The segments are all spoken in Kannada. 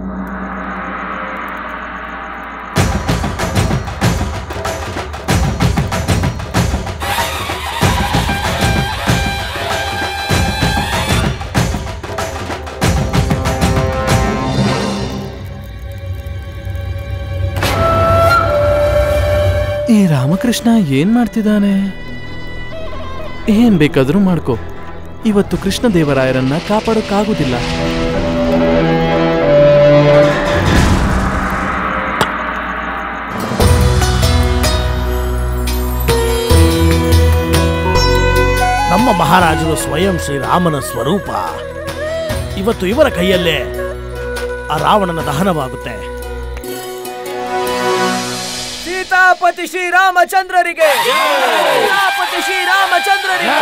ಈ ರಾಮಕೃಷ್ಣ ಏನ್ ಮಾಡ್ತಿದ್ದಾನೆ? ಏನ್ ಬೇಕಾದ್ರೂ ಮಾಡ್ಕೋ, ಇವತ್ತು ಕೃಷ್ಣದೇವರಾಯರನ್ನ ಕಾಪಾಡೋಕ್ಕಾಗುದಿಲ್ಲ. ನಮ್ಮ ಮಹಾರಾಜರು ಸ್ವಯಂ ಶ್ರೀರಾಮನ ಸ್ವರೂಪ. ಇವತ್ತು ಇವರ ಕೈಯಲ್ಲೇ ಆ ರಾವಣನ ದಹನವಾಗುತ್ತೆ. ಸೀತಾಪತಿ ಶ್ರೀರಾಮಚಂದ್ರರಿಗೆ, ಸೀತಾಪತಿ ಶ್ರೀರಾಮಚಂದ್ರರಿಗೆ.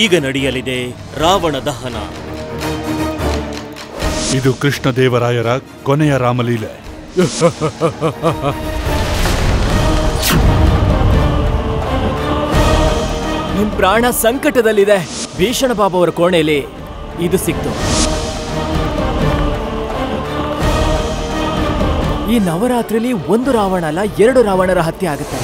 ಈಗ ನಡೆಯಲಿದೆ ರಾವಣ ದಹನ. ಇದು ಕೃಷ್ಣದೇವರಾಯರ ಕೊನೆಯ ರಾಮಲೀಲೆ. ನಿಮ್ ಪ್ರಾಣ ಸಂಕಟದಲ್ಲಿದೆ. ಭೀಷಣ ಬಾಬು ಅವರ ಕೋಣೆಯಲ್ಲಿ ಇದು ಸಿಕ್ತು. ಈ ನವರಾತ್ರಿಲಿ ಒಂದು ರಾವಣ ಅಲ್ಲ, 2 ರಾವಣರ ಹತ್ಯೆ ಆಗುತ್ತೆ.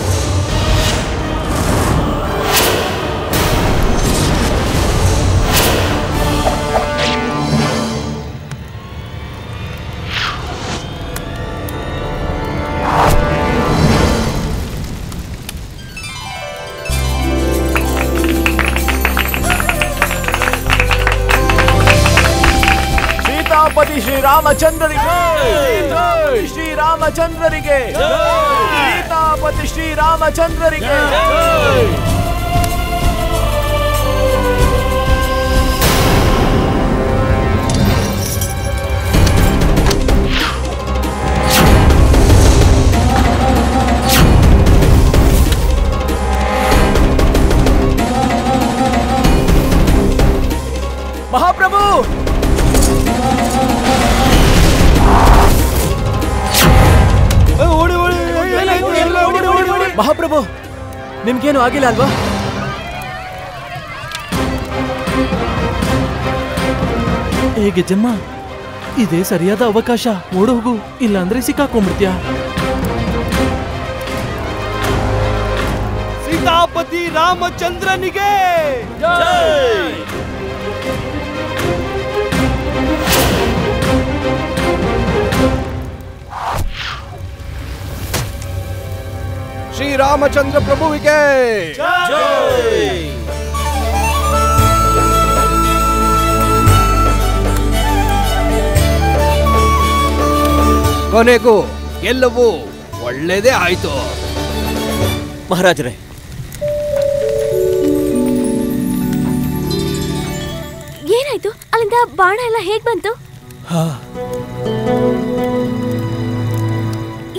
ಶ್ರೀರಾಮಚಂದ್ರರಿಗೆ, ಶ್ರೀರಾಮಚಂದ್ರರಿಗೆ, ಸೀತಾಪತಿ ಶ್ರೀರಾಮಚಂದ್ರರಿಗೆ. ಮಹಾಪ್ರಭು, ಮಹಾಪ್ರಭು, ನಿಮ್ಗೇನು ಆಗಿಲ್ಲ ಅಲ್ವಾ? ಹೇಗೆ ಜಮ್ಮ, ಇದೇ ಸರಿಯಾದ ಅವಕಾಶ. ಓಡೋಗು, ಇಲ್ಲಾಂದ್ರೆ ಸಿಕ್ಕಾಕೊಂಡ್ಬಿಡ್ತೀಯ. ಸೀತಾಪತಿ ರಾಮಚಂದ್ರನಿಗೆ ಶ್ರೀರಾಮಚಂದ್ರ ಪ್ರಭುವಿಗೆ ಕೊನೆಗೂ ಎಲ್ಲವೂ ಒಳ್ಳೆಯದೇ ಆಯ್ತು. ಮಹಾರಾಜರೇ, ಏನಾಯ್ತು? ಅಲ್ಲಿಂದ ಬಾಣ ಎಲ್ಲ ಹೇಗ್ ಬಂತು?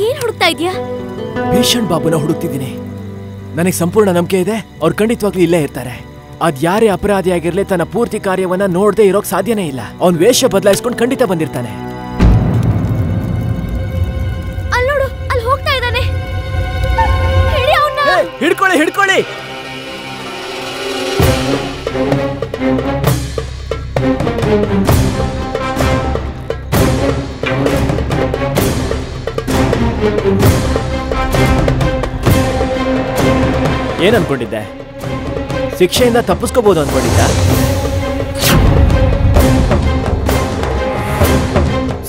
ಏನ್ ಹುಡುಕ್ತಾ ಇದ್ಯಾ? ಭೀಷಣ್ ಬಾಬುನ ಹುಡುಕ್ತಿದ್ದೀನಿ. ನನಗೆ ಸಂಪೂರ್ಣ ನಂಬಿಕೆ ಇದೆ, ಅವ್ರು ಖಂಡಿತವಾಗ್ಲೂ ಇಲ್ಲೇ ಇರ್ತಾರೆ. ಅದ್ ಯಾರೇ ಅಪರಾಧಿ ಆಗಿರ್ಲಿ, ತನ್ನ ಪೂರ್ತಿ ಕಾರ್ಯವನ್ನ ನೋಡದೆ ಇರೋಕ್ ಸಾಧ್ಯನೇ ಇಲ್ಲ. ಅವ್ನ್ ವೇಷ ಬದಲಾಯಿಸ್ಕೊಂಡು ಖಂಡಿತ ಬಂದಿರ್ತಾನೆ. ಅಲ್ಲಿ ನೋಡು, ಅಲ್ಲಿ ಹೋಗ್ತಾ ಇದ್ದಾನೆ. ಹಿಡ್ಕೊಳ್ಳಿ, ಹಿಡ್ಕೊಳ್ಳಿ. ಏನ್ ಅನ್ಕೊಂಡಿದ್ದೆ? ಶಿಕ್ಷೆಯಿಂದ ತಪ್ಪಿಸ್ಕೋಬಹುದು ಅನ್ಕೊಂಡಿದ್ದ?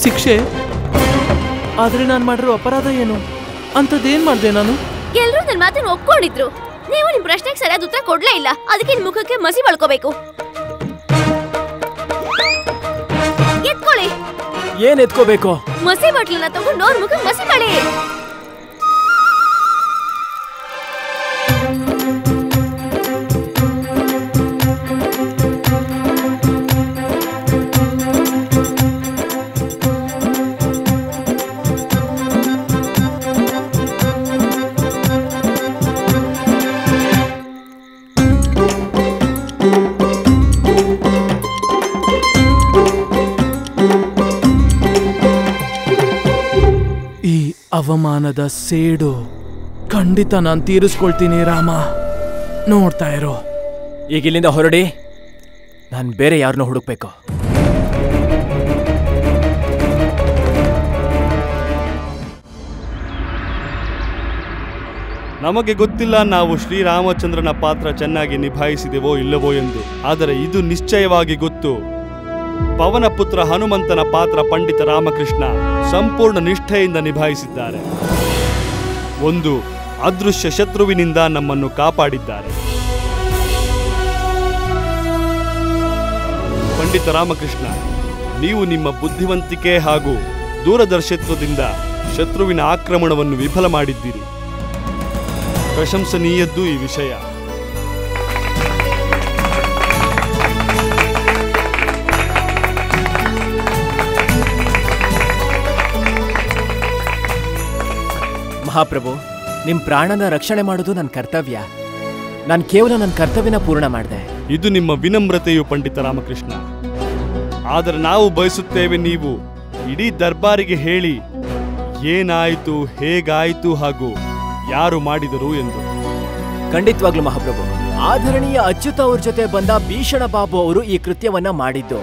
ಶಿಕ್ಷೆ? ಆದ್ರೆ ನಾನು ಮಾಡಿರೋ ಅಪರಾಧ ಏನು? ಅಂತದೇನ್ ಮಾಡ್ದೆ ನಾನು? ಎಲ್ರೂ ನನ್ನ ಮಾತನ್ನ ಒಪ್ಕೊಂಡಿದ್ರು. ನೀವು ನಿಮ್ ಪ್ರಶ್ನೆಗೆ ಸರಿಯಾದ ಉತ್ತರ ಕೊಡ್ಲೇ ಇಲ್ಲ. ಅದಕ್ಕೆ ನಿಮ್ ಮುಖಕ್ಕೆ ಮಸಿ ಬಳ್ಕೋಬೇಕು. ಎತ್ಕೊಳ್ಳಿ. ಏನ್ ಎತ್ಕೋಬೇಕು? ಮಸಿ ಬಟ್ಲನ್ನ ತಗೊಂಡು ಅವ್ರ ಮುಖಕ್ಕೆ ಮಸಿ ಬಳಿ. ಅವಮಾನದ ಸೇಡು ಖಂಡಿತ ನಾನು ತೀರಿಸ್ಕೊಳ್ತೀನಿ ರಾಮ, ನೋಡ್ತಾ ಇರೋ. ಈಗ ಇಲ್ಲಿಂದ ಹೊರಡಿ, ನಾನು ಬೇರೆ ಯಾರನ್ನೋ ಹುಡುಕ್ಬೇಕು. ನಮಗೆ ಗೊತ್ತಿಲ್ಲ ನಾವು ಶ್ರೀರಾಮಚಂದ್ರನ ಪಾತ್ರ ಚೆನ್ನಾಗಿ ನಿಭಾಯಿಸಿದೆವೋ ಇಲ್ಲವೋ ಎಂದು, ಆದರೆ ಇದು ನಿಶ್ಚಯವಾಗಿ ಗೊತ್ತು, ಪವನ ಪುತ್ರ ಹನುಮಂತನ ಪಾತ್ರ ಪಂಡಿತ ರಾಮಕೃಷ್ಣ ಸಂಪೂರ್ಣ ನಿಷ್ಠೆಯಿಂದ ನಿಭಾಯಿಸಿದ್ದಾರೆ. ಒಂದು ಅದೃಶ್ಯ ಶತ್ರುವಿನಿಂದ ನಮ್ಮನ್ನು ಕಾಪಾಡಿದ್ದಾರೆ. ಪಂಡಿತ ರಾಮಕೃಷ್ಣ, ನೀವು ನಿಮ್ಮ ಬುದ್ಧಿವಂತಿಕೆ ಹಾಗೂ ದೂರದರ್ಶಿತ್ವದಿಂದ ಶತ್ರುವಿನ ಆಕ್ರಮಣವನ್ನು ವಿಫಲ ಮಾಡಿದ್ದೀರಿ. ಪ್ರಶಂಸನೀಯದ್ದು ಈ ವಿಷಯ. ಮಹಾಪ್ರಭು, ನಿಮ್ ಪ್ರಾಣನ ರಕ್ಷಣೆ ಮಾಡೋದು ನನ್ನ ಕರ್ತವ್ಯ. ನಾನು ಕೇವಲ ನನ್ನ ಕರ್ತವ್ಯನ ಪೂರ್ಣ ಮಾಡಿದೆ. ಇದು ನಿಮ್ಮ ವಿನಮ್ರತೆಯು ಪಂಡಿತ ರಾಮಕೃಷ್ಣ. ಆದರೆ ನಾವು ಬಯಸುತ್ತೇವೆ ನೀವು ಇಡೀ ದರ್ಬಾರಿಗೆ ಹೇಳಿ ಏನಾಯಿತು, ಹೇಗಾಯಿತು ಹಾಗೂ ಯಾರು ಮಾಡಿದರು ಎಂದು. ಖಂಡಿತವಾಗ್ಲು ಮಹಾಪ್ರಭು. ಆದರಣೀಯ ಅಚ್ಯುತ ಅವ್ರ ಜೊತೆ ಬಂದ ಭೀಷಣ ಬಾಬು ಅವರು ಈ ಕೃತ್ಯವನ್ನ ಮಾಡಿದ್ದು.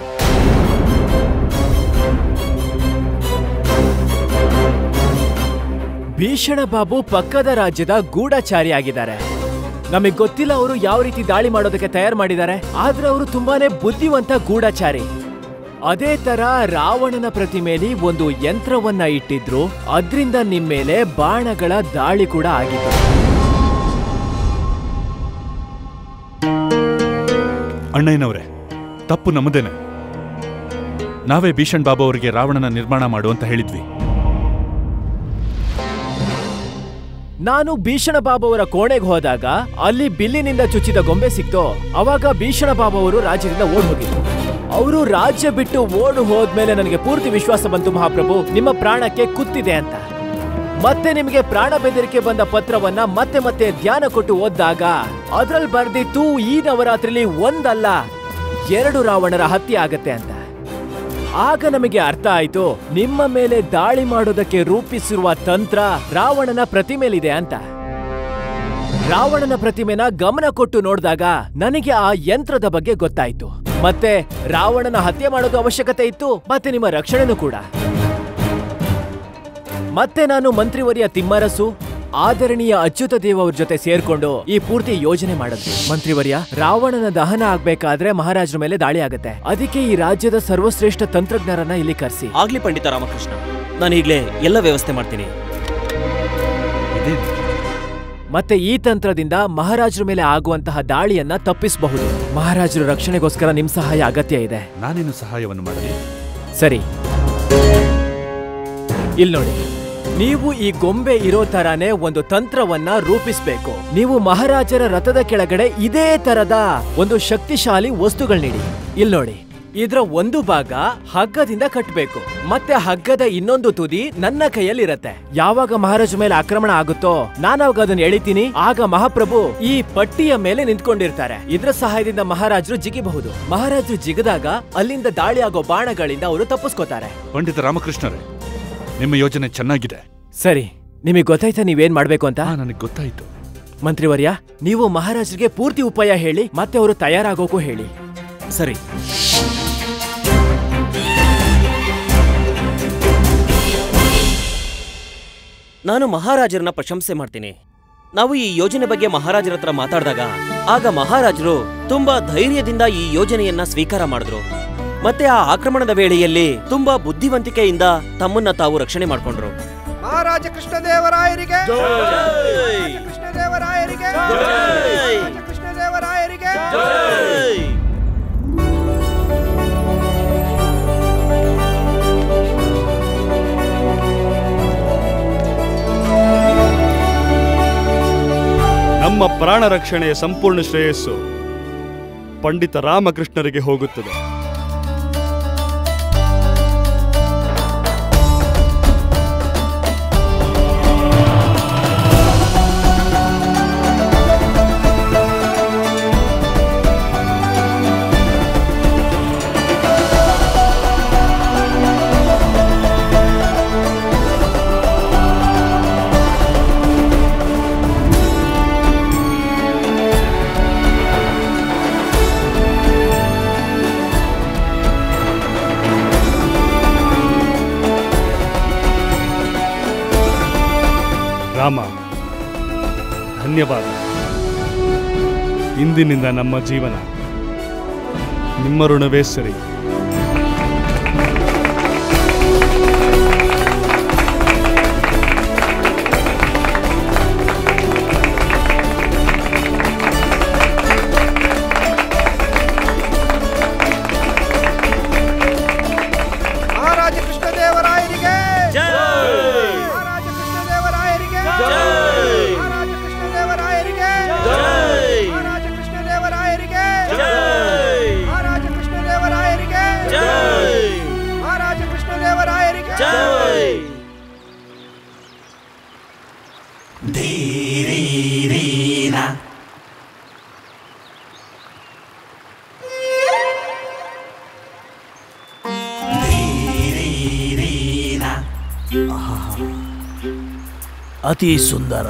ಭೀಷಣ ಬಾಬು ಪಕ್ಕದ ರಾಜ್ಯದ ಗೂಢಚಾರಿ ಆಗಿದ್ದಾರೆ. ನಮಗ್ ಗೊತ್ತಿಲ್ಲ ಅವರು ಯಾವ ರೀತಿ ದಾಳಿ ಮಾಡೋದಕ್ಕೆ ತಯಾರು ಮಾಡಿದ್ದಾರೆ, ಆದ್ರೆ ಅವರು ತುಂಬಾನೇ ಬುದ್ಧಿವಂತ ಗೂಢಚಾರಿ. ಅದೇ ತರ ರಾವಣನ ಪ್ರತಿಮೆಯಲ್ಲಿ ಒಂದು ಯಂತ್ರವನ್ನ ಇಟ್ಟಿದ್ರು, ಅದ್ರಿಂದ ನಿಮ್ಮ ಮೇಲೆ ಬಾಣಗಳ ದಾಳಿ ಕೂಡ ಆಗಿತ್ತು. ಅಣ್ಣಯ್ಯನವರೇ, ತಪ್ಪು ನಮ್ಮದೇನೆ. ನಾವೇ ಭೀಷಣ್ ಬಾಬು ಅವರಿಗೆ ರಾವಣನ ನಿರ್ಮಾಣ ಮಾಡು ಅಂತ ಹೇಳಿದ್ವಿ. ನಾನು ಭೀಷಣ ಬಾಬು ಅವರ ಕೋಣೆಗೆ ಹೋದಾಗ ಅಲ್ಲಿ ಬಿಲ್ಲಿನಿಂದ ಚುಚ್ಚಿದ ಗೊಂಬೆ ಸಿಕ್ತು. ಅವಾಗ ಭೀಷಣ ಬಾಬು ಅವರು ರಾಜ್ಯದಿಂದ ಓಡ್ ಹೋಗಿದ್ರು. ಅವರು ರಾಜ್ಯ ಬಿಟ್ಟು ಓಡು ಹೋದ್ಮೇಲೆ ನನಗೆ ಪೂರ್ತಿ ವಿಶ್ವಾಸ ಬಂತು ಮಹಾಪ್ರಭು, ನಿಮ್ಮ ಪ್ರಾಣಕ್ಕೆ ಕುತ್ತಿದೆ ಅಂತ. ಮತ್ತೆ ನಿಮಗೆ ಪ್ರಾಣ ಬೆದರಿಕೆ ಬಂದ ಪತ್ರವನ್ನ ಮತ್ತೆ ಮತ್ತೆ ಧ್ಯಾನ ಕೊಟ್ಟು ಓದಿದಾಗ ಅದ್ರಲ್ಲಿ ಬರ್ದಿತ್ತು, ಈ ನವರಾತ್ರಿಲಿ ಒಂದಲ್ಲ 2 ರಾವಣರ ಹತ್ಯೆ ಆಗತ್ತೆ ಅಂತ. ಆಗ ನಮಗೆ ಅರ್ಥ ಆಯ್ತು, ನಿಮ್ಮ ಮೇಲೆ ದಾಳಿ ಮಾಡೋದಕ್ಕೆ ರೂಪಿಸಿರುವ ತಂತ್ರ ರಾವಣನ ಪ್ರತಿಮೆಲಿದೆ ಅಂತ. ರಾವಣನ ಪ್ರತಿಮೆನ ಗಮನ ಕೊಟ್ಟು ನೋಡಿದಾಗ ನನಗೆ ಆ ಯಂತ್ರದ ಬಗ್ಗೆ ಗೊತ್ತಾಯ್ತು. ಮತ್ತೆ ರಾವಣನ ಹತ್ಯೆ ಮಾಡೋದು ಅವಶ್ಯಕತೆ ಇತ್ತು, ಮತ್ತೆ ನಿಮ್ಮ ರಕ್ಷಣೆನೂ ಕೂಡ. ಮತ್ತೆ ನಾನು ಮಂತ್ರಿವರ್ಯ ತಿಮ್ಮರಸು, ಆದರಣೀಯ ಅಚ್ಯುತ ದೇವ ಅವ್ರ ಜೊತೆ ಸೇರ್ಕೊಂಡು ಈ ಪೂರ್ತಿ ಯೋಜನೆ ಮಾಡಿದ್ವಿ. ಮಂತ್ರಿವರ್ಯ, ರಾವಣನ ದಹನ ಆಗ್ಬೇಕಾದ್ರೆ ಮಹಾರಾಜರ ಮೇಲೆ ದಾಳಿ ಆಗತ್ತೆ. ಅದಕ್ಕೆ ಈ ರಾಜ್ಯದ ಸರ್ವಶ್ರೇಷ್ಠ ತಂತ್ರಜ್ಞರನ್ನ ಇಲ್ಲಿ ಕರೆಸಿ. ಆಗ್ಲಿ ಪಂಡಿತ ರಾಮಕೃಷ್ಣ, ನಾನು ಈಗಲೇ ಎಲ್ಲ ವ್ಯವಸ್ಥೆ ಮಾಡ್ತೀನಿ. ಮತ್ತೆ ಈ ತಂತ್ರದಿಂದ ಮಹಾರಾಜರ ಮೇಲೆ ಆಗುವಂತಹ ದಾಳಿಯನ್ನ ತಪ್ಪಿಸಬಹುದು. ಮಹಾರಾಜರ ರಕ್ಷಣೆಗೋಸ್ಕರ ನಿಮ್ ಸಹಾಯ ಅಗತ್ಯ ಇದೆ. ನಾನೇನು ಸಹಾಯವನ್ನು ಮಾಡಲಿ? ಸರಿ, ಇಲ್ಲಿ ನೋಡಿ, ನೀವು ಈ ಗೊಂಬೆ ಇರೋ ತರಾನೇ ಒಂದು ತಂತ್ರವನ್ನ ರೂಪಿಸಬೇಕು. ನೀವು ಮಹಾರಾಜರ ರಥದ ಕೆಳಗಡೆ ಇದೇ ತರದ ಒಂದು ಶಕ್ತಿಶಾಲಿ ವಸ್ತುಗಳನ್ನಿಡಿ. ಇಲ್ಲಿ ನೋಡಿ, ಇದರ ಒಂದು ಭಾಗ ಹಗ್ಗದಿಂದ ಕಟ್ಟಬೇಕು, ಮತ್ತೆ ಹಗ್ಗದ ಇನ್ನೊಂದು ತುದಿ ನನ್ನ ಕೈಯಲ್ಲಿರತ್ತೆ. ಯಾವಾಗ ಮಹಾರಾಜ ಮೇಲೆ ಆಕ್ರಮಣ ಆಗುತ್ತೋ ನಾನಾವಾಗ ಅದನ್ನ ಎಳಿತೀನಿ. ಆಗ ಮಹಾಪ್ರಭು ಈ ಪಟ್ಟಿಯ ಮೇಲೆ ನಿಂತ್ಕೊಂಡಿರ್ತಾರೆ. ಇದರ ಸಹಾಯದಿಂದ ಮಹಾರಾಜರು ಜಿಗಿಬಹುದು. ಮಹಾರಾಜರು ಜಿಗಿದಾಗ ಅಲ್ಲಿಂದ ದಾಳಿ ಆಗೋ ಬಾಣಗಳಿಂದ ಅವರು ತಪ್ಪಿಸ್ಕೋತಾರೆ. ಪಂಡಿತ ರಾಮಕೃಷ್ಣರೇ, ನಿಮ್ಮ ಯೋಜನೆ ಚೆನ್ನಾಗಿದೆ. ಸರಿ, ನಿಮಗೆ ಗೊತ್ತಾಯ್ತಾ ನೀವೇನ್ ಮಾಡ್ಬೇಕು ಅಂತ? ನನಗೆ ಗೊತ್ತಾಯ್ತು. ಮಂತ್ರಿವರ್ಯ, ನೀವು ಮಹಾರಾಜರಿಗೆ ಪೂರ್ತಿ ಉಪಾಯ ಹೇಳಿ, ಮತ್ತೆ ಅವರು ತಯಾರಾಗೋಕು ಹೇಳಿ. ಸರಿ. ನಾನು ಮಹಾರಾಜರನ್ನ ಪ್ರಶಂಸೆ ಮಾಡ್ತೀನಿ. ನಾವು ಈ ಯೋಜನೆ ಬಗ್ಗೆ ಮಹಾರಾಜರ ಹತ್ರ ಮಾತಾಡಿದಾಗ ಆಗ ಮಹಾರಾಜರು ತುಂಬಾ ಧೈರ್ಯದಿಂದ ಈ ಯೋಜನೆಯನ್ನ ಸ್ವೀಕಾರ ಮಾಡಿದ್ರು. ಮತ್ತೆ ಆ ಆಕ್ರಮಣದ ವೇಳೆಯಲ್ಲಿ ತುಂಬಾ ಬುದ್ಧಿವಂತಿಕೆಯಿಂದ ತಮ್ಮನ್ನ ತಾವು ರಕ್ಷಣೆ ಮಾಡ್ಕೊಂಡ್ರು. ಮಹಾರಾಜ ಕೃಷ್ಣದೇವರಾಯರಿಗೆ ಜೈ! ಕೃಷ್ಣದೇವರಾಯರಿಗೆ ಜೈ! ಕೃಷ್ಣದೇವರಾಯರಿಗೆ ಜೈ! ನಮ್ಮ ಪ್ರಾಣ ರಕ್ಷಣೆಯ ಸಂಪೂರ್ಣ ಶ್ರೇಯಸ್ಸು ಪಂಡಿತ ರಾಮಕೃಷ್ಣರಿಗೆ ಹೋಗುತ್ತದೆ. ಧನ್ಯವಾದ. ಇಂದಿನಿಂದ ನಮ್ಮ ಜೀವನ ನಿಮ್ಮ ಋಣವೇ ಸರಿ. ಮಹಾರಾಜ ಕೃಷ್ಣದೇವರಾಯರಿಗೆ ಮಹಾರಾಜ ಕೃಷ್ಣದೇವರಾಯರಿಗೆ ಮಹಾರಾಜ ಕೃಷ್ಣದೇವರಾಯರಿಗೆ ಮಹಾರಾಜ ಕೃಷ್ಣದೇವರಾಯರಿಗೆ ಮಹಾರಾಜ ಕೃಷ್ಣದೇವರಾಯರಿಗೆ ಮಹಾರಾಜ ಕೃಷ್ಣದೇವರಾಯರಿಗೆ ಅತಿ ಸುಂದರ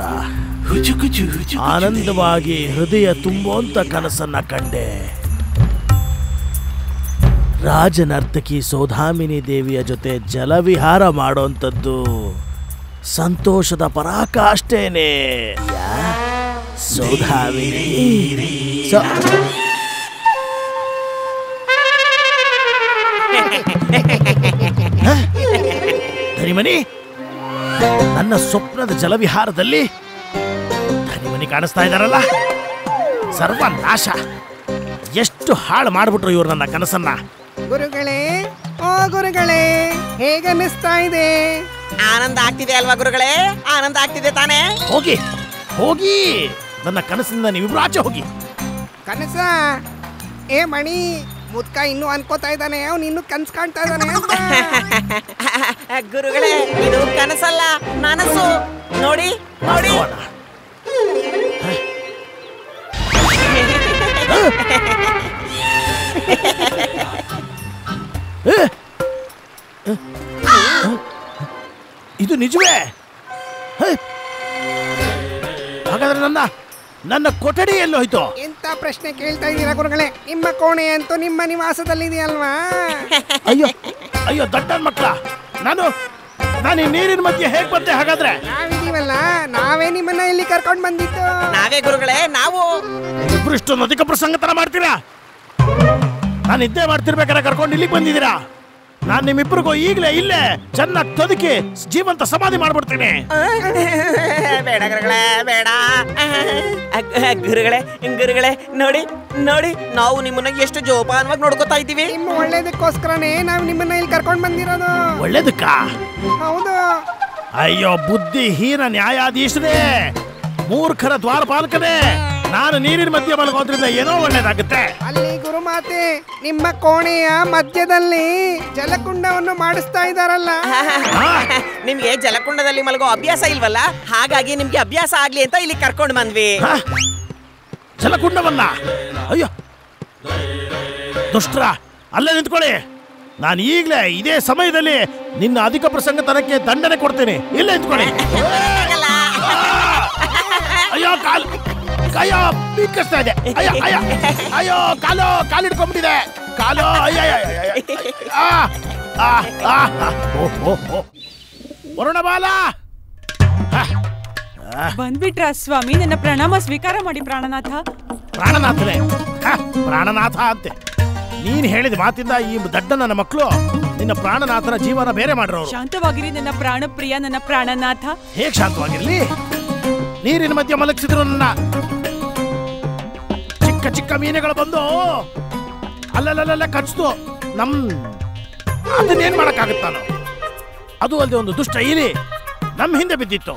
ಆನಂದವಾಗಿ ಹೃದಯ ತುಂಬುವಂತ ಕನಸನ್ನ ಕಂಡೆ. ರಾಜನರ್ತಕಿ ಸೌಧಾಮಿನಿ ದೇವಿಯ ಜೊತೆ ಜಲವಿಹಾರ ಮಾಡೋಂಥದ್ದು ಸಂತೋಷದ ಪರಾಕಾಷ್ಠೇನೆ. ಸೌಧಾಮಿನಿ ಧನಿಮನಿ, ನನ್ನ ಸ್ವಪ್ನದ ಜಲವಿಹಾರದಲ್ಲಿ ಧನಿಮನಿ ಕಾಣಿಸ್ತಾ ಇದ್ದಾರಲ್ಲ, ಸರ್ವನಾಶ. ಎಷ್ಟು ಹಾಳು ಮಾಡ್ಬಿಟ್ರು ಇವ್ರು ನನ್ನ ಕನಸನ್ನ. ಗುರುಗಳೇ, ಓ ಗುರುಗಳೇ, ಹೇಗನ್ನಿಸ್ತಾ ಇದೆ? ಆನಂದ ಆಗ್ತಿದೆ ಅಲ್ವಾ ಗುರುಗಳೇ? ಆನಂದ ಆಗ್ತಿದೆ ತಾನೇ? ಹೋಗಿ ಹೋಗಿ, ನನ್ನ ಕನಸಿಂದ ನೀವಿಬ್ರು ಆಚೆ ಹೋಗಿ. ಕನಸ? ಏ ಮಣಿ, ಮುದ್ಕ ಇನ್ನೂ ಅನ್ಕೋತಾ ಇದ್ದಾನೆ, ಅವ್ನು ಇನ್ನೂ ಕನ್ಸ್ ಕಾಣ್ತಾ ಇದ್ದಾನೆ ಅಂತ. ಗುರುಗಳೇ, ಇದು ಕನಸಲ್ಲ, ನನಸು. ನೋಡಿ ನೋಡಿ. ಇದು ನಿಜವೇ? ಹಾಗಾದ್ರೆ ನನ್ನ ಕೊಠಡಿ ಎಲ್ಲೋ ಹೋಯ್ತು? ಎಂತ ಪ್ರಶ್ನೆ ಕೇಳ್ತಾ ಇದ್ದೀರಾ ಗುರುಗಳೇ? ನಿಮ್ಮ ಕೋಣೆ ಅಂತೂ ನಿಮ್ಮ ನಿವಾಸದಲ್ಲಿ ಇದೆಯಲ್ವಾ? ಅಯ್ಯೋ ಅಯ್ಯೋ ದಡ್ಡನ್ ಮಕ್ಕಳ, ನಾನು ಈ ನೀರಿನ ಮಧ್ಯೆ ಹೇಗ್ ಬಂದೆ? ಹಾಗಾದ್ರೆ ನಾವಿದೀವಲ್ಲ, ನಾವೇ ನಿಮ್ಮನ್ನ ಇಲ್ಲಿ ಕರ್ಕೊಂಡು ಬಂದಿದ್ದು. ನಾವೇ ಗುರುಗಳೇ, ನಾವು. ಇಬ್ರು ಇಷ್ಟೊಂದು ಅಧಿಕ ಪ್ರಸಂಗತನ ಮಾಡ್ತೀರಾ? ನಾನು ಇದ್ದೇ ಮಾಡ್ತಿರ್ಬೇಕಾದ್ರೆ ಕರ್ಕೊಂಡು ಇಲ್ಲಿಗೆ ಬಂದಿದ್ದೀರಾ? ನಾನು ನಿಮ್ಮಿಬ್ಬರಿಗೂ ಈಗಲೇ ಇಲ್ಲೇ ಚೆನ್ನಾಗಿ ತೊದಕಿ ಜೀವಂತ ಸಮಾಧಿ ಮಾಡ್ಬಿಡ್ತೀನಿ. ಬೇಡ ಗುರುಗಳೇ, ಬೇಡ. ಗುರುಗಳೇ ಗುರುಗಳೇ, ನೋಡಿ ನೋಡಿ, ನಾವು ನಿಮ್ಮನ್ನ ಎಷ್ಟು ಜೋಪಾನವಾಗಿ ನೋಡ್ಕೋತಾ ಇದ್ದೀವಿ. ನಿಮ್ಮ ಒಳ್ಳೇದಕ್ಕೋಸ್ಕರನೇ ನಾವು ನಿಮ್ಮನ್ನ ಇಲ್ಲಿ ಕರ್ಕೊಂಡು ಬಂದಿರೋದು. ಒಳ್ಳೇದಕ್ಕ? ಹೌದು. ಅಯ್ಯೋ ಬುದ್ಧಿಹೀನ ನ್ಯಾಯಾಧೀಶರೇ, ಮೂರ್ಖರ ದ್ವಾರಪಾಲಕನೇ, ನಾನು ನೀರಿನ ಮಧ್ಯೆ ಮಲಗೋದ್ರಿಂದ ಏನೋ ಒಳ್ಳೇದಾಗುತ್ತೆ. ಅಲ್ಲಿ ಗುರುಮಾತೆ, ನಿಮ್ಮ ಕೋಣೆಯ ಮಧ್ಯದಲ್ಲಿ ಜಲಕುಂಡವನ್ನು ಮಾಡಿಸ್ತಾ ಇದಾರಲ್ಲ. ನಿಮ್ಗೆ ಜಲಕುಂಡದಲ್ಲಿ ಮಲಗೋ ಅಭ್ಯಾಸ ಇಲ್ವಲ್ಲ, ಹಾಗಾಗಿ ನಿಮ್ಗೆ ಅಭ್ಯಾಸ ಆಗ್ಲಿ ಅಂತ ಇಲ್ಲಿ ಕರ್ಕೊಂಡು ಬಂದ್ವಿ. ಜಲಕುಂಡವನ್ನ? ಅಯ್ಯೋ ದುಷ್ಟ್ರ, ಅಲ್ಲೇ ನಿಂತ್ಕೊಳ್ಳಿ. ನಾನು ಈಗಲೇ ಇದೇ ಸಮಯದಲ್ಲಿ ನಿನ್ನ ಅಧಿಕ ಪ್ರಸಂಗತನಕ್ಕೆ ದಂಡನೆ ಕೊಡ್ತೀನಿ. ಇಲ್ಲೇ ನಿಂತ್ಕೊಳ್ಳಿ. ಅಯ್ಯೋ ಕಾಲು, ಅಯ್ಯೋ ಬೀಕಸ್ತಾ ಇದೆ. ಅಯ್ಯೋ ಅಯ್ಯೋ ಅಯ್ಯೋ, ಕಾಲು ಹಿಡ್ಕೊಂಡ್ಬಿಟ್ಟಿದೆ. ಕಾಲು ವರುಣ ಬಾಲ ಬಂದ್ಬಿಟ್ರ ಸ್ವಾಮಿ? ನನ್ನ ಪ್ರಣಾಮ ಸ್ವೀಕಾರ ಮಾಡಿ ಪ್ರಾಣನಾಥ. ಪ್ರಾಣನಾಥನೇ? ಪ್ರಾಣನಾಥ ಅಂತೆ? ನೀನ್ ಹೇಳಿದ ಮಾತಿಂದ ಈ ದಡ್ಡ ನನ್ನ ಮಕ್ಕಳು ನಿನ್ನ ಪ್ರಾಣನಾಥನ ಜೀವನ ಬೇರೆ ಮಾಡಿರೋರು. ಶಾಂತವಾಗಿರಿ ನನ್ನ ಪ್ರಾಣ ಪ್ರಿಯ, ನನ್ನ ಪ್ರಾಣನಾಥ. ಹೇಗ್ ಶಾಂತವಾಗಿರ್ಲಿ? ನೀರಿನ ಮಧ್ಯೆ ಮಲಗಿಸಿದ್ರು ನನ್ನ. ಚಿಕ್ಕ ಚಿಕ್ಕ ಮೀನುಗಳು ಬಂದು ಅಲ್ಲಲ್ಲ ಕಚ್ತು. ಅದನ್ನೇನ್ ಮಾಡಕ್ಕಾಗತ್ತ? ಅದು ಅಲ್ಲದೆ ಒಂದು ದುಷ್ಟ ಇಲಿ ನಮ್ಮ ಹಿಂದೆ ಬಿದ್ದಿತ್ತು.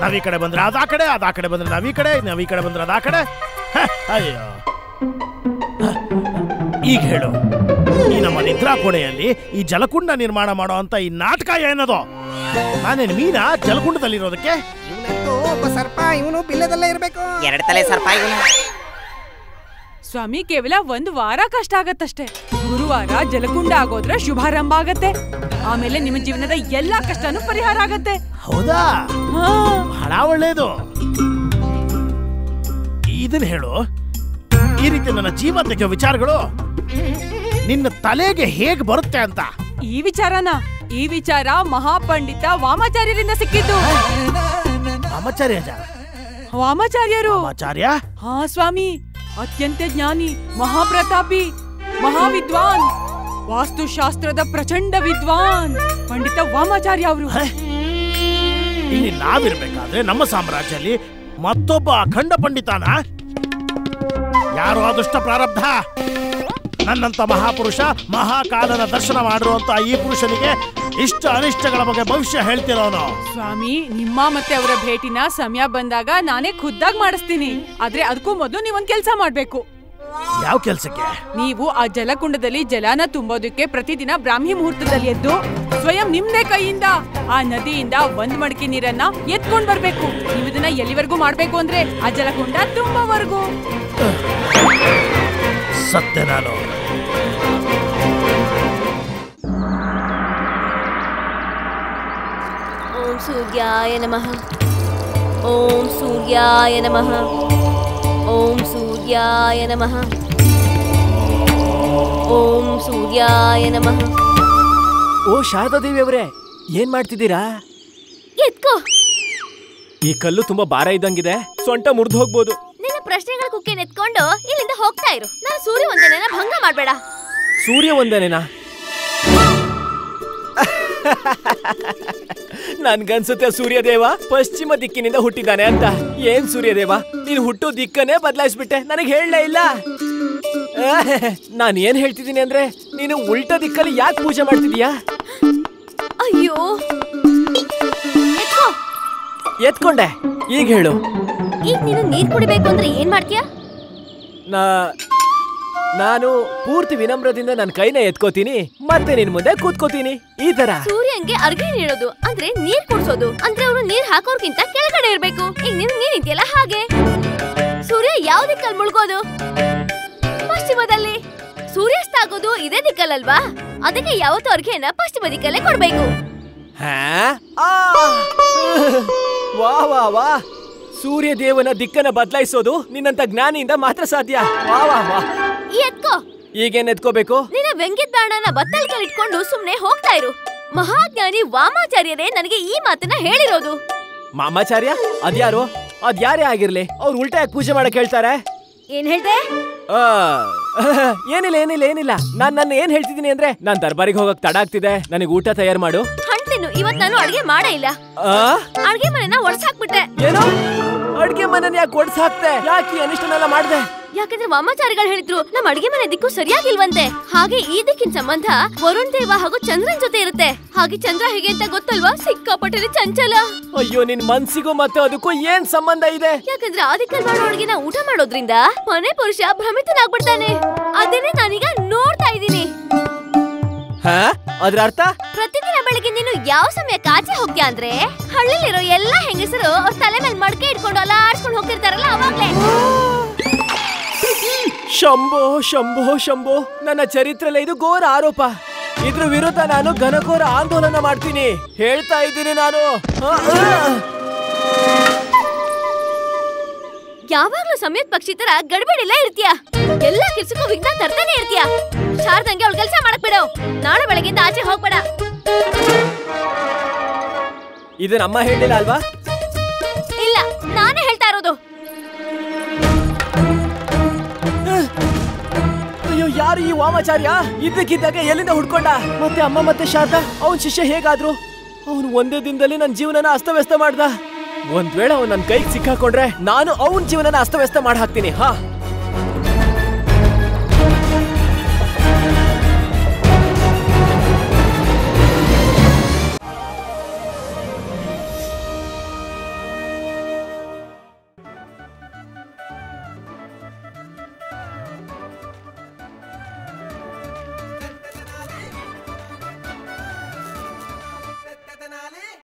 ನಾವ್ ಈ ಕಡೆ ಬಂದ್ರೆ ಅದ ಕಡೆ, ಅದ ಕಡೆ ಬಂದ್ರೆ ನಾವ್ ಈ ಕಡೆ, ನಾವ್ ಈ ಕಡೆ ಬಂದ್ರೆ ಅದ ಕಡೆ. ಅಯ್ಯೋ, ಈಗ ಹೇಳು, ಈ ನಮ್ಮ ನಿದ್ರಾ ಕೋಣೆಯಲ್ಲಿ ಈ ಜಲಕುಂಡ ನಿರ್ಮಾಣ ಮಾಡೋ ಅಂತ ಈ ನಾಟಕ ಏನದು? ನಾನೇನು ಮೀನಾ ಜಲಕುಂಡದಲ್ಲಿರೋದಕ್ಕೆ? ಇವನಂತೂ ಒಬ್ಬ ಸರ್ಪ, ಇವನು ಬಿಲ್ಲದಲ್ಲೇ ಇರ್ಬೇಕು. ಎರಡು ತಲೆ ಸರ್ಪ ಇವನು. ಸ್ವಾಮಿ, ಕೇವಲ 1 ವಾರ ಕಷ್ಟ ಆಗತ್ತಷ್ಟೇ. ಗುರುವಾರ ಜಲಕುಂಡ ಆಗೋದ್ರೆ ಶುಭಾರಂಭ ಆಗತ್ತೆ. ಆಮೇಲೆ ನಿಮ್ಮ ಜೀವನದ ಎಲ್ಲಾ ಕಷ್ಟನೂ ಪರಿಹಾರ ಆಗತ್ತೆ. ಹೌದಾ? ಬಹಳ ಒಳ್ಳೇದು. ಇದನ್ನ ಹೇಳು, ಈ ರೀತಿ ನನ್ನ ಜೀವ ತೆಗೆಯೋ ವಿಚಾರಗಳು ನಿನ್ನ ತಲೆಗೆ ಹೇಗೆ ಬರುತ್ತೆ ಅಂತ. ಈ ವಿಚಾರ ಮಹಾಪಂಡಿತ ವಾಮಾಚಾರ್ಯರಿಂದ ಸಿಕ್ಕಿದ್ದು. ವಾಮಾಚಾರ್ಯ ವಾಮಾಚಾರ್ಯರು. ಆಚಾರ್ಯ? ಹಾ ಸ್ವಾಮಿ, ಅತ್ಯಂತ ಜ್ಞಾನಿ, ಮಹಾಪ್ರತಾಪಿ, ಮಹಾವಿದ್ವಾನ್, ವಾಸ್ತುಶಾಸ್ತ್ರದ ಪ್ರಚಂಡ ವಿದ್ವಾನ್ ಪಂಡಿತ ವಾಮಾಚಾರ್ಯ ಅವರು. ಇಲ್ಲಿ ನಾವಿರ್ಬೇಕಾದ್ರೆ ನಮ್ಮ ಸಾಮ್ರಾಜ್ಯದಲ್ಲಿ ಮತ್ತೊಬ್ಬ ಅಖಂಡ ಪಂಡಿತಾನ? ಯಾರು ಅದೃಷ್ಟ ಪ್ರಾರಬ್ಧ? ನನ್ನಂತ ಮಹಾಪುರುಷ, ಮಹಾಕಾಲನ ದರ್ಶನ ಮಾಡಿರುವಂತ ಈ ಪುರುಷನಿಗೆ ಇಷ್ಟ ಅನಿಷ್ಟಗಳ ಬಗ್ಗೆ ಭವಿಷ್ಯ ಹೇಳ್ತಿರೋನು. ಸ್ವಾಮಿ, ನಿಮ್ಮ ಮತ್ತೆ ಅವರ ಭೇಟಿನ ಸಮಯ ಬಂದಾಗ ನಾನೇ ಖುದ್ದಾಗಿ ಮಾಡಿಸ್ತೀನಿ. ಆದ್ರೆ ಅದಕ್ಕೂ ಮೊದಲು ನೀವೊಂದ್ ಕೆಲ್ಸ ಮಾಡ್ಬೇಕು. ಯಾವ ಕೆಲ್ಸಕ್ಕೆ? ನೀವು ಆ ಜಲಕುಂಡದಲ್ಲಿ ಜಲಾನ ತುಂಬೋದಕ್ಕೆ ಪ್ರತಿದಿನ ಬ್ರಾಹ್ಮಿ ಮುಹೂರ್ತದಲ್ಲಿ ಎದ್ದು ಸ್ವಯಂ ನಿಮ್ದೇ ಕೈಯಿಂದ ಆ ನದಿಯಿಂದ 1 ಮಡಕೆ ನೀರನ್ನ ಎತ್ಕೊಂಡ್ ಬರ್ಬೇಕು. ನೀವು ಇದನ್ನ ಎಲ್ಲಿವರೆಗೂ ಮಾಡ್ಬೇಕು ಅಂದ್ರೆ ಆ ಜಲಕುಂಡ ತುಂಬವರೆಗೂ. ಸತ್ಯ ನಾನು. ಓಂ ಸೂರ್ಯಾಯ ನಮಃ. ಓಂ ಸೂರ್ಯಾಯ ನಮಃ. ಓಂ ಸೂರ್ಯಾಯ ನಮಃ. ಓಂ ಸೂರ್ಯಾಯ ನಮಃ. ಓ ಶಾರದಾದೇವಿ ಅವರೇ, ಏನ್ ಮಾಡ್ತಿದ್ದೀರಾ? ಎತ್ಕೋ. ಈ ಕಲ್ಲು ತುಂಬಾ ಭಾರ ಇದ್ದಂಗಿದೆ, ಸೊಂಟ ಮುರಿದು ಹೋಗ್ಬೋದು. ನಿನ್ನ ಪ್ರಶ್ನೆಗಳ ಕುಕ್ಕೆ ನೆತ್ಕೊಂಡು ಇಲ್ಲಿಂದ ಹೋಗ್ತಾ ಇರು. ನಾನು ಸೂರ್ಯ ವಂದನೆನ ಭಂಗ ಮಾಡ್ಬೇಡ. ಸೂರ್ಯ ವಂದನೆನಾ? ನನ್ಗನ್ಸುತ್ತೆ ಸೂರ್ಯದೇವ ಪಶ್ಚಿಮ ದಿಕ್ಕಿನಿಂದ ಹುಟ್ಟಿದ್ದಾನೆ ಅಂತ. ಏನ್ ಸೂರ್ಯದೇವ, ನೀನು ಹುಟ್ಟೋ ದಿಕ್ಕನ್ನೇ ಬದಲಾಯಿಸ್ಬಿಟ್ಟೆ, ನನಗೆ ಹೇಳಲೇ ಇಲ್ಲ. ನಾನು ಏನ್ ಹೇಳ್ತಿದ್ದೀನಿ ಅಂದ್ರೆ, ನೀನು ಉಲ್ಟಾ ದಿಕ್ಕಲ್ಲಿ ಯಾಕೆ ಪೂಜೆ ಮಾಡ್ತಿದೀಯಾ? ಅಯ್ಯೋ, ಎತ್ಕೊಂಡೆ. ಈಗ ಹೇಳು. ಈಗ ನೀನು ನೀರ್ ಕುಡಿಬೇಕು ಅಂದ್ರೆ ಏನ್ ಮಾಡ್ತೀಯಾ? ನಾನು ಪೂರ್ತಿ ವಿನಮ್ರದಿಂದ ನನ್ನ ಕೈನ ಎತ್ಕೋತೀನಿ, ಮತ್ತೆ ನಿನ್ ಮುಂದೆ ಕೂತ್ಕೋತೀನಿ. ಈ ತರ ಸೂರ್ಯಂಗೆ ಅರ್ಘ್ಯ ನೀಡೋದು ಅಂದ್ರೆ ನೀರ್ ಕುಡ್ಸೋದು ಅಂದ್ರೆ ಅವನು ನೀರ್ ಹಾಕೋರ್ಗಿಂತ ಕೆಳಗಡೆ ಇರ್ಬೇಕು. ಈಗ ನೀನ್ ಇದೆಯಲ್ಲ ಹಾಗೆ. ಸೂರ್ಯ ಯಾವ ದಿಕ್ಕಲ್ಲಿ ಮುಳುಗೋದು? ಪಶ್ಚಿಮದಲ್ಲಿ. ಸೂರ್ಯಾಸ್ತ ಆಗೋದು ಇದೇ ದಿಕ್ಕಲ್ಲಲ್ವಾ? ಅದಕ್ಕೆ ಯಾವತ್ತೂ ಅರ್ಘ್ಯನ ಪಶ್ಚಿಮ ದಿಕ್ಕಲ್ಲೇ ಕೊಡ್ಬೇಕು. ವಾ ವಾ ವಾ, ಸೂರ್ಯ ದೇವನ ದಿಕ್ಕನ್ನ ಬದಲಾಯಿಸೋದು ನಿನ್ನಂತ ಜ್ಞಾನಿಯಿಂದ ಮಾತ್ರ ಸಾಧ್ಯ. ವಾ ವಾ ವಾ. ಎತ್ಕೋ. ಈಗೇನ್ ಎತ್ಕೋಬೇಕು? ನಿನ್ನ ವ್ಯಂಗ್ಯದ ಬಾಣನ ಬತ್ತಲ್ಕಲ್ಲಿ ಇಟ್ಕೊಂಡು ಸುಮ್ನೆ ಹೋಗ್ತಾ ಇರು. ಮಹಾಜ್ಞಾನಿ ವಾಮಾಚಾರ್ಯರೇ ನನಗೆ ಈ ಮಾತನ್ನ ಹೇಳಿರೋದು. ಮಾಮಾಚಾರ್ಯ? ಅದ್ಯಾರು? ಅದ್ಯಾರೇ ಆಗಿರ್ಲಿ, ಅವ್ರು ಉಲ್ಟಾ ಯಾಕೆ ಪೂಜೆ ಮಾಡಕ್ ಹೇಳ್ತಾರೆ? ಏನ್ ಹೇಳ್ದೆ? ಏನಿಲ್ಲ. ನಾನು ಏನ್ ಹೇಳ್ತಿದ್ದೀನಿ ಅಂದ್ರೆ, ನಾನ್ ದರ್ಬಾರಿಗೆ ಹೋಗಕ್ ತಡ ಆಗ್ತಿದೆ, ನನಗೆ ಊಟ ತಯಾರು ಮಾಡು. ಹಂಟೇನು, ಇವತ್ ನಾನು ಅಡ್ಗೆ ಮಾಡೇ ಇಲ್ಲ. ಅಡ್ಗೆ ಮನೆನ ಒಡ್ಸಾಕ್ಬಿಟ್ಟೆ. ಏನು? ಅಡ್ಗೆ ಮನೆನ ಯಾಕೆ ಒಡ್ಸಾಕ್ತೆ? ಯಾಕೆ ಅನಿಷ್ಟನೆಲ್ಲ ಮಾಡ್ದೆ? ಯಾಕಂದ್ರೆ ವಾಮಾಚಾರಿಗಳು ಹೇಳಿದ್ರು ನಮ್ಮ ಅಡಿಗೆ ಮನೆ ದಿಕ್ಕು ಸರಿಯಾಗಿಲ್ವಂತೆ. ಹಾಗೆ ಈ ದಿಕ್ಕಿನ ಸಂಬಂಧ ವರುಣ್ ದೇವ ಹಾಗೂ ಚಂದ್ರನ್ ಜೊತೆ ಇರುತ್ತೆ. ಹಾಗೆ ಚಂದ್ರ ಹೇಗೆ ಅಂತ ಗೊತ್ತಲ್ವಾ? ಸಿಕ್ಕಾಪಟ್ಟೆ ಚಂಚಲ. ಅಯ್ಯೋ, ನಿನ್ ಮನ್ಸಿಗೂ ಮತ್ತೆ ಅದಕ್ಕೂ ಏನ್ ಸಂಬಂಧ ಇದೆ? ಯಾಕಂದ್ರೆ ಆ ದಿಕ್ಕಲ್ಲಿ ಮಾಡೋ ಅಡ್ಗೆನ ಊಟ ಮಾಡೋದ್ರಿಂದ ಮನೆ ಪುರುಷ ಭ್ರಮಿತನಾಗ್ಬಿಡ್ತಾನೆ. ಅದನ್ನೇ ನಾನೀಗ ನೋಡ್ತಾ ಇದ್ದೀನಿ. ಅದ್ರ ಅರ್ಥ? ಪ್ರತಿದಿನ ಬೆಳಿಗ್ಗೆ ನೀನು ಯಾವ ಸಮಯಕ್ಕೆ ಆಚೆ ಹೋಗ್ತೀಯ ಅಂದ್ರೆ, ಹಳ್ಳಿಲಿರೋ ಎಲ್ಲಾ ಹೆಂಗಸರು ಅವ್ರ ತಲೆ ಮೇಲೆ ಮಡಕೆ ಇಟ್ಕೊಂಡು ಅಲಾಡ್ಸ್ಕೊಂಡು ಹೋಗ್ತಿರ್ತಾರಲ್ಲ ಅವಾಗ್ಲೇ. ಶಂಭೋ ಶಂಭೋ ಶಂಭೋ, ನನ್ನ ಚರಿತ್ರೆಲ್ಲ ಇದು ಘೋರ ಆರೋಪ. ಇದ್ರ ವಿರುದ್ಧ ನಾನು ಘನಘೋರ ಆಂದೋಲನ ಮಾಡ್ತೀನಿ, ಹೇಳ್ತಾ ಇದ್ದೀನಿ ನಾನು. ಯಾವಾಗ್ಲೂ ಸಮಯದ ಪಕ್ಷಿ ತರ ಗಡ್ಬಿಡಿಲ್ಲ ಇರ್ತೀಯ. ಎಲ್ಲಾ ಕೆಲ್ಸಕ್ಕೂ ವಿಘ್ನ ತರ್ತಾನೆ ಇರ್ತೀಯ. ಶಾರದಂಗೆ ಅವಳು ಕೆಲಸ ಮಾಡಕ್ ಬಿಡು. ನಾಳೆ ಬೆಳಗ್ಗೆಯಿಂದ ಆಚೆ ಹೋಗ್ಬೇಡ. ಇದು ನಮ್ಮ ಹೇಳಿಲ್ಲ ಅಲ್ವಾ? ಇಲ್ಲ, ನಾನೇ ಹೇಳ್ತಾ ಇರೋದು. ಅಯ್ಯೋ, ಯಾರು ಈ ವಾಮಾಚಾರ್ಯ? ಇದ್ದಕ್ಕಿದ್ದಾಗ ಎಲ್ಲಿಂದ ಹುಡ್ಕೊಂಡ? ಮತ್ತೆ ಅಮ್ಮ ಮತ್ತೆ ಶಾರದಾ, ಅವನ್ ಶಿಷ್ಯ ಹೇಗಾದ್ರು? ಅವನು ಒಂದೇ ದಿನದಲ್ಲಿ ನನ್ನ ಜೀವನನ ಅಸ್ತವ್ಯಸ್ತ ಮಾಡ್ದ. ಒಂದ್ ವೇಳೆ ಅವ್ನು ನನ್ನ ಕೈಗೆ ಸಿಕ್ಕಾಕೊಂಡ್ರೆ ನಾನು ಅವನ ಜೀವನನ ಅಸ್ತವ್ಯಸ್ತ ಮಾಡಿ ಹಾಕ್ತೀನಿ.